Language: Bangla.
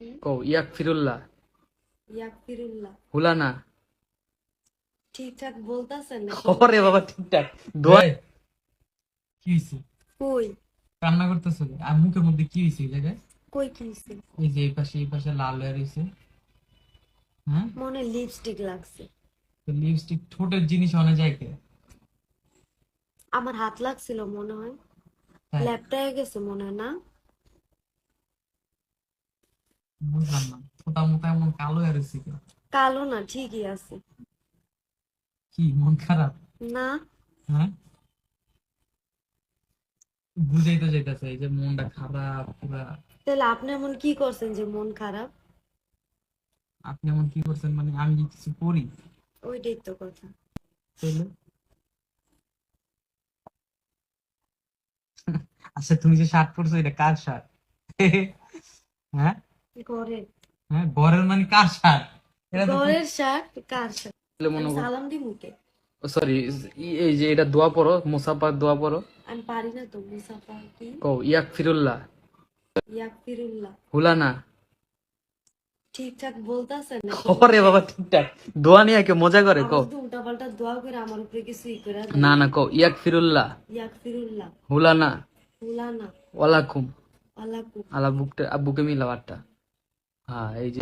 কও ইয়াক ফিরুল্লাহ ইয়াকফিরুল্লাহ। হুলানা। ঠিকঠাক বলতেছেন না? ওরে বাবা ঠিকঠাক দোয়া। এই, কি হয়েছে? কই কান্না করতেছো কেন? আর মুখের মধ্যে কি হয়েছে এই জায়গায়? কই কিনছে? এই যে এই পাশে লাল হয়ে রয়েছে। হ্যাঁ, মনে লিপস্টিক লাগছে। তো লিপস্টিক ঠোঁটের জিনিস অনেক জায়গায়। আমার হাত লাগছিল মনে হয়, হ্যাঁ, ল্যাপটায় গেছে মনে হয় না। বুঝলাম না, ফোঁটা মোটা এমন কালো হয়ে রয়েছে কেন? কালো না, ঠিকই আছে। কি মন খারাপ? না, হ্যাঁ, বুঝাই তো যাইতেছে এই যে মনটা খারাপ পুরা। তাহলে আপনি এমন কি করছেন যে মন খারাপ? আপনি এমন কি করছেন মানে আমি কি কিছু করি? ওইটাই তো কথা। তাইলে আচ্ছা, তুমি যে শার্ট পরছো এটা কার শার্ট? হ্যাঁ, ঘরের হ্যাঁ, ঘরের মানে কার শার্ট? এটা তো ঘরের শার্ট কার শার্ট? মনে আমি করো, সালাম দি মুখে। সরি, এই যে এটা দোয়া পড়ো, মুসাফার দোয়া পড়ো। আমি পারি না তো মুসাফা কি। কও ইয়াক ফিরুল্লাহ ইয়াকফিরুল্লাহ। হুলানা। ঠিকঠাক বলতেছেন না? ওরে বাবা ঠিকঠাক দোয়া নিয়ে কেউ মজা করে আমার কও। যদি উল্টা পাল্টা দোয়া করে আমার উপরে কিছু করে না না কও ইয়াক ফিরুল্লাহ ইয়াকফিরুল্লাহ হুলানা হুলানা ওয়ালাকুম আলাকু। আলা বুকটা আব্বুকে মিলাও আটটা। হ্যাঁ এই যে